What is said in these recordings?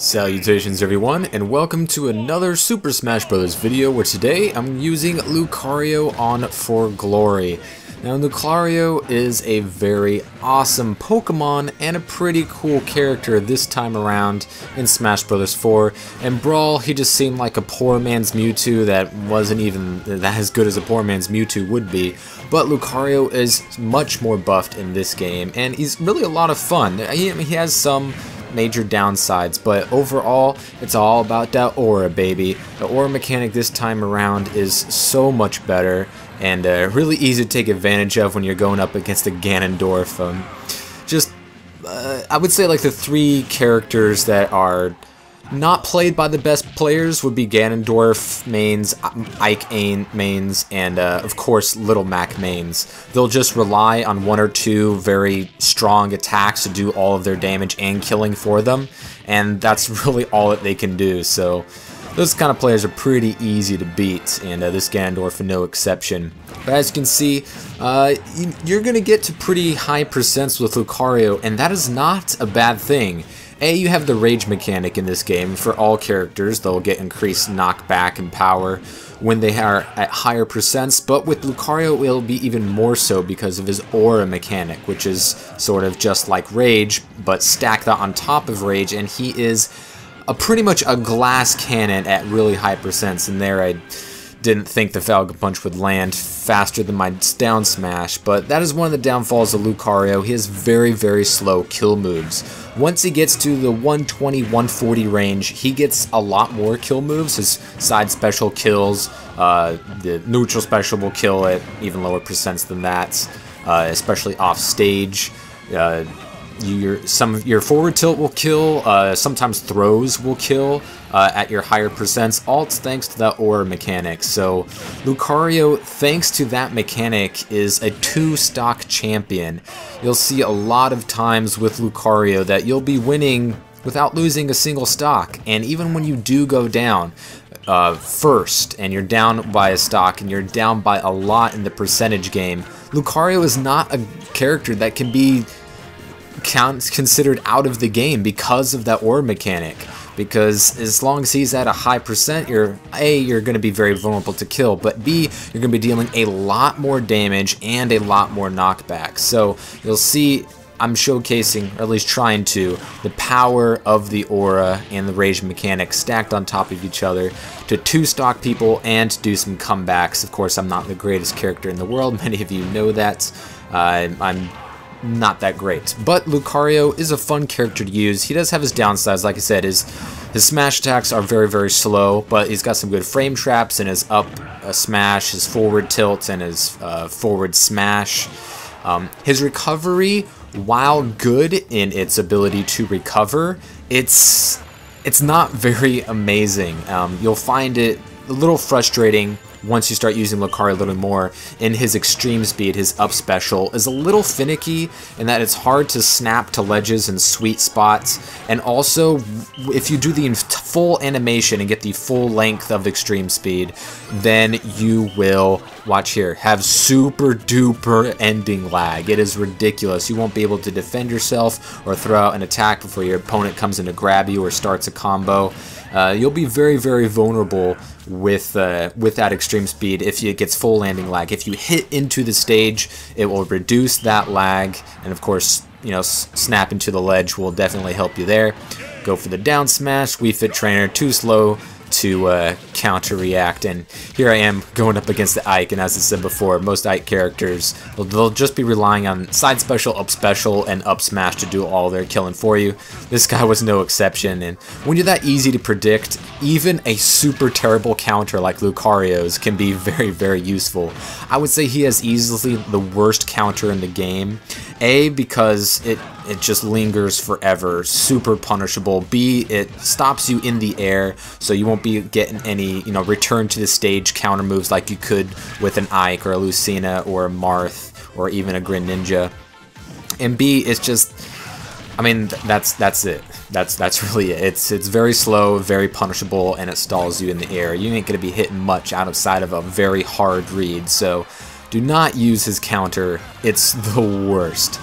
Salutations everyone, and welcome to another Super Smash Bros. Video where today I'm using Lucario on For Glory. Now Lucario is a very awesome Pokemon and a pretty cool character this time around in Smash Bros. 4. In Brawl, he just seemed like a poor man's Mewtwo that wasn't even that as good as a poor man's Mewtwo would be. But Lucario is much more buffed in this game, and he's really a lot of fun. He has some major downsides, but overall it's all about that aura, baby. The aura mechanic this time around is so much better and really easy to take advantage of when you're going up against a Ganondorf. I would say like the three characters that are not played by the best players would be Ganondorf mains, Ike mains, and of course Little Mac mains. They'll just rely on one or two very strong attacks to do all of their damage and killing for them, and that's really all that they can do. So those kind of players are pretty easy to beat, and this Ganondorf no exception. But as you can see, you're going to get to pretty high percents with Lucario, and that is not a bad thing. You have the rage mechanic in this game. For all characters, they'll get increased knockback and power when they are at higher percents, but with Lucario it'll be even more so because of his aura mechanic, which is sort of just like rage, but stack that on top of rage, and he is pretty much a glass cannon at really high percents. And there I didn't think the Falcon Punch would land faster than my down smash, but that is one of the downfalls of Lucario. He has very, very slow kill moves. Once he gets to the 120-140 range, he gets a lot more kill moves. His side special kills, the neutral special will kill at even lower percents than that, especially off stage. Some of your forward tilt will kill, sometimes throws will kill at your higher percents, all thanks to that aura mechanic. So Lucario, thanks to that mechanic, is a 2-stock champion. You'll see a lot of times with Lucario that you'll be winning without losing a single stock, and even when you do go down first and you're down by a stock and you're down by a lot in the percentage game, Lucario is not a character that can be considered out of the game because of that aura mechanic. Because as long as he's at a high percent, you're going to be very vulnerable to kill, but B, you're going to be dealing a lot more damage and a lot more knockback. So you'll see I'm showcasing, or at least trying to, the power of the aura and the rage mechanic stacked on top of each other to 2-stock people and to do some comebacks. Of course, I'm not the greatest character in the world. Many of you know that. I'm not that great, but Lucario is a fun character to use. He does have his downsides. Like I said, his smash attacks are very, very slow, but he's got some good frame traps in his up smash, his forward tilt, and his forward smash. His recovery, while good in its ability to recover, it's not very amazing. You'll find it a little frustrating once you start using Lucario a little more. In his extreme speed, his up special is a little finicky in that it's hard to snap to ledges and sweet spots, and also if you do the full animation and get the full length of extreme speed, then you will, watch here, have super duper ending lag. It is ridiculous. You won't be able to defend yourself or throw out an attack before your opponent comes in to grab you or starts a combo. You'll be very, very vulnerable with that extreme speed if it gets full landing lag. If you hit into the stage, it will reduce that lag, and of course, you know, snap into the ledge will definitely help you there. Go for the down smash. Wii Fit Trainer, too slow to counter react, and here I am going up against the Ike, and as I said before, most Ike characters, they'll just be relying on side special, up special, and up smash to do all their killing for you. This guy was no exception, and when you're that easy to predict, even a super terrible counter like Lucario's can be very, very useful. I would say he has easily the worst counter in the game. A, because it just lingers forever, super punishable. B, it stops you in the air, so you won't be getting any, you know, return to the stage counter moves like you could with an Ike or a Lucina or a Marth or even a Greninja. And B, it's just, I mean, that's it. That's really it. It's very slow, very punishable, and it stalls you in the air. You ain't gonna be hitting much outside of a very hard read, so do not use his counter. It's the worst.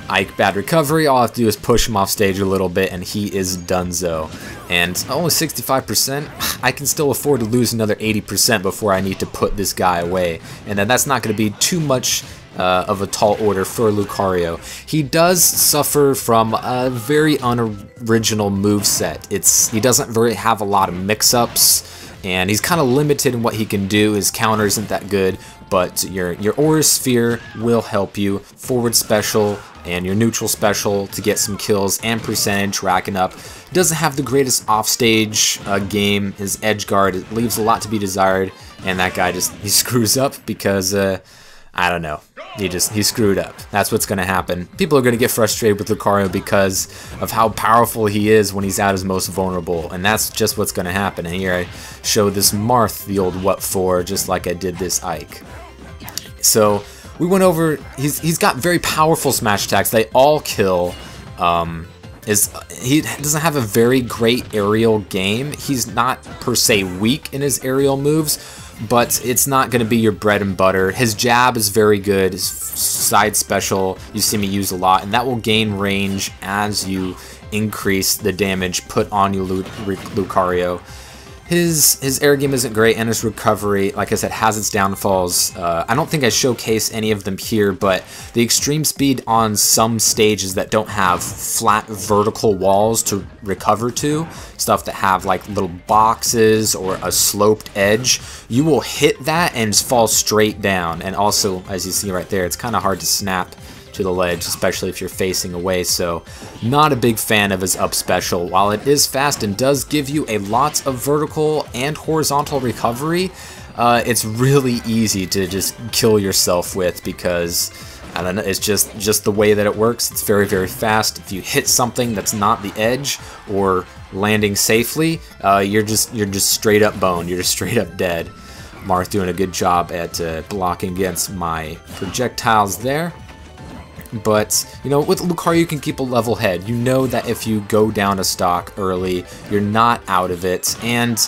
Ike bad recovery, all I have to do is push him off stage a little bit and he is donezo. And only 65%, I can still afford to lose another 80% before I need to put this guy away. And then that's not going to be too much of a tall order for Lucario. He does suffer from a very unoriginal moveset. He doesn't really have a lot of mix-ups, and he's kind of limited in what he can do. His counter isn't that good, but your Aura Sphere will help you. Forward special and your neutral special to get some kills and percentage racking up. Doesn't have the greatest offstage game. His edge guard leaves a lot to be desired, and that guy he screws up because I don't know. He screwed up. That's what's going to happen. People are going to get frustrated with Lucario because of how powerful he is when he's at his most vulnerable, and that's just what's going to happen. And here I show this Marth the old what for, just like I did this Ike. So we went over. He's got very powerful smash attacks. They all kill. He doesn't have a very great aerial game. He's not per se weak in his aerial moves, but it's not going to be your bread and butter. His jab is very good. His side special you see me use a lot, and that will gain range as you increase the damage put on you, Lucario. His air game isn't great, and his recovery, like I said, has its downfalls. I don't think I showcase any of them here, but the extreme speed on some stages that don't have flat vertical walls to recover to, stuff that have like little boxes or a sloped edge, you will hit that and fall straight down. And also, as you see right there, it's kind of hard to snap to the ledge, especially if you're facing away, so not a big fan of his up special. While it is fast and does give you a lot of vertical and horizontal recovery, it's really easy to just kill yourself with because, I don't know, it's just the way that it works. It's very, very fast. If you hit something that's not the edge or landing safely, you're just straight up boned. You're just straight up dead. Marth doing a good job at blocking against my projectiles there. But, you know, with Lucario you can keep a level head. You know that if you go down a stock early, you're not out of it, and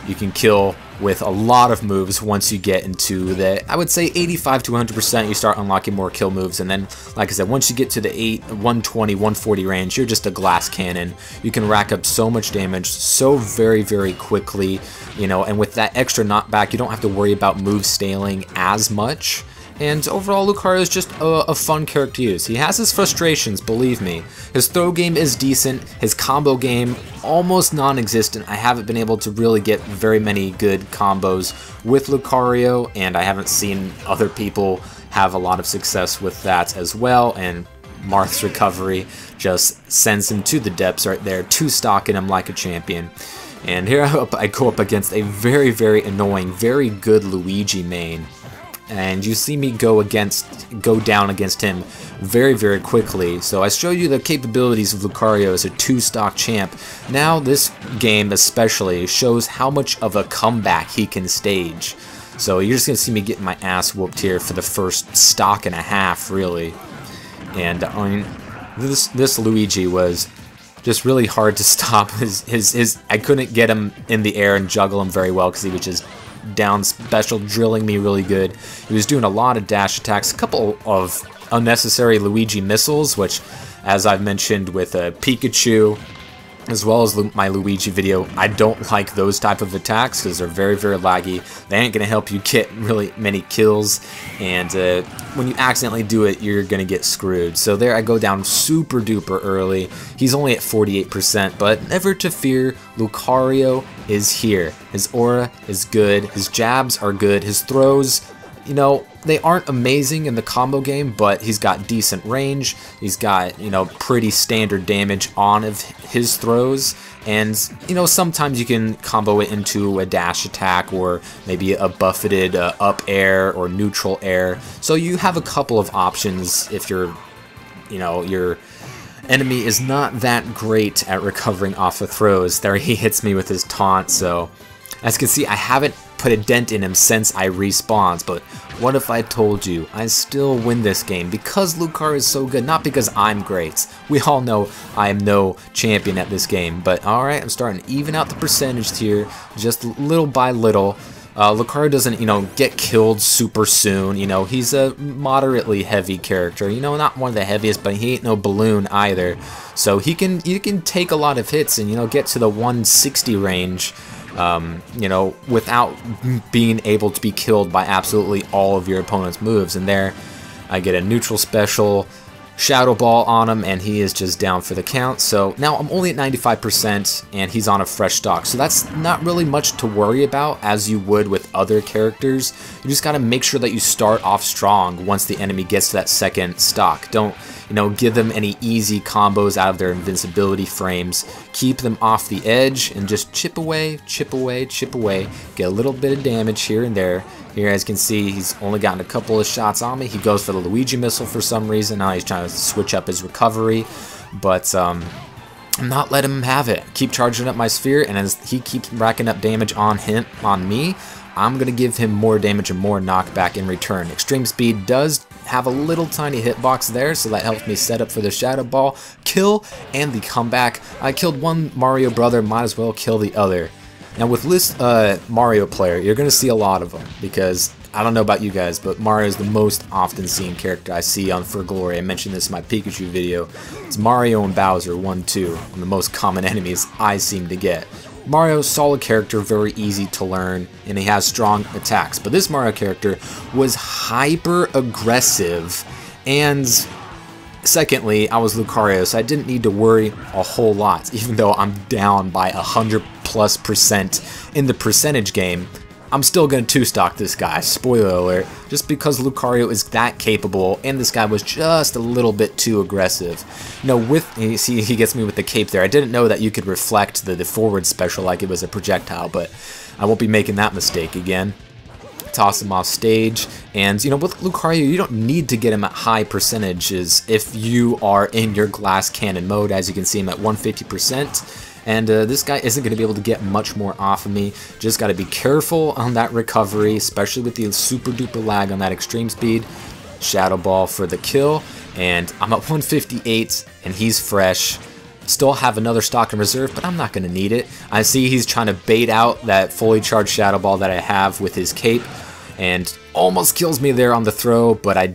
you can kill with a lot of moves once you get into the, I would say 85 to 100%, you start unlocking more kill moves, and then, like I said, once you get to the 120, 140 range, you're just a glass cannon. You can rack up so much damage so very, very quickly, you know, and with that extra knockback, you don't have to worry about moves staling as much. And overall, Lucario is just a fun character to use. He has his frustrations, believe me. His throw game is decent, his combo game almost non-existent. I haven't been able to really get very many good combos with Lucario, and I haven't seen other people have a lot of success with that as well, and Marth's recovery just sends him to the depths right there, two-stocking him like a champion. And here I go up against a very, very annoying, very good Luigi main. And you see me go down against him very, very quickly. So I showed you the capabilities of Lucario as a two-stock champ. Now this game especially shows how much of a comeback he can stage. So you're just going to see me getting my ass whooped here for the first stock and a half, really. And I mean, this Luigi was just really hard to stop. I couldn't get him in the air and juggle him very well because he was just down special, drilling me really good. He was doing a lot of dash attacks, a couple of unnecessary Luigi missiles, which, as I've mentioned with Pikachu, as well as my Luigi video, I don't like those type of attacks because they're very, very laggy. They ain't going to help you get really many kills, and when you accidentally do it, you're going to get screwed. So there I go down super duper early. He's only at 48%, but never to fear, Lucario is here. His aura is good, his jabs are good, his throws, you know, they aren't amazing in the combo game, but he's got decent range, he's got, you know, pretty standard damage on of his throws, and, you know, sometimes you can combo it into a dash attack or maybe a buffeted up air or neutral air, so you have a couple of options if you're, you know, your enemy is not that great at recovering off of throws. There he hits me with his taunt, so as you can see, I haven't put a dent in him since I respawned, but what if I told you I still win this game because Lucario is so good, not because I'm great. We all know I am no champion at this game, but alright, I'm starting to even out the percentage here, just little by little. Lucario doesn't, get killed super soon. He's a moderately heavy character. Not one of the heaviest, but he ain't no balloon either. So he can take a lot of hits and, get to the 160 range, without being able to be killed by absolutely all of your opponent's moves. And there, I get a neutral special Shadow Ball on him, and he is just down for the count. So now I'm only at 95%, and he's on a fresh stock. So that's not really much to worry about as you would with other characters. You just got to make sure that you start off strong once the enemy gets to that second stock. Don't, give them any easy combos out of their invincibility frames. Keep them off the edge and just chip away, chip away, chip away. Get a little bit of damage here and there. Here, as you can see, he's only gotten a couple of shots on me. He goes for the Luigi missile for some reason. Now he's trying to switch up his recovery, but I'm not letting him have it. Keep charging up my sphere, and as he keeps racking up damage on me, I'm going to give him more damage and more knockback in return. Extreme Speed does have a little tiny hitbox there, so that helps me set up for the Shadow Ball kill and the comeback. I killed one Mario brother, might as well kill the other. Now with this Mario player, you're going to see a lot of them, because I don't know about you guys, but Mario is the most often seen character I see on For Glory. I mentioned this in my Pikachu video. It's Mario and Bowser 1-2, the most common enemies I seem to get. Mario's solid character, very easy to learn, and he has strong attacks. But this Mario character was hyper aggressive, and secondly, I was Lucario, so I didn't need to worry a whole lot, even though I'm down by 100+% in the percentage game. I'm still going to 2-stock this guy, spoiler alert, just because Lucario is that capable, and this guy was just a little bit too aggressive. You see, he gets me with the cape there. I didn't know that you could reflect the forward special like it was a projectile, but I won't be making that mistake again. Toss him off stage, and with Lucario, you don't need to get him at high percentages if you are in your glass cannon mode. As you can see, I'm at 150%. And this guy isn't going to be able to get much more off of me. Just got to be careful on that recovery, especially with the super duper lag on that extreme speed. Shadow Ball for the kill, and I'm at 158, and he's fresh. Still have another stock in reserve, but I'm not going to need it. I see he's trying to bait out that fully charged Shadow Ball that I have with his cape, and almost kills me there on the throw, but I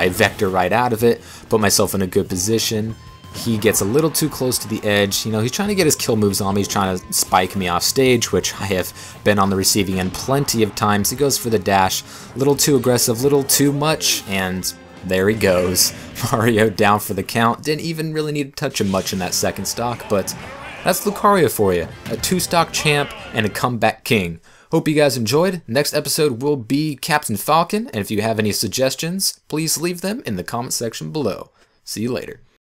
vector right out of it, put myself in a good position. He gets a little too close to the edge. He's trying to get his kill moves on me. He's trying to spike me off stage, which I have been on the receiving end plenty of times. He goes for the dash. A little too aggressive, little too much, and there he goes. Mario down for the count. Didn't even really need to touch him much in that second stock, but that's Lucario for you. A 2-stock champ and a comeback king. Hope you guys enjoyed. Next episode will be Captain Falcon, and if you have any suggestions, please leave them in the comment section below. See you later.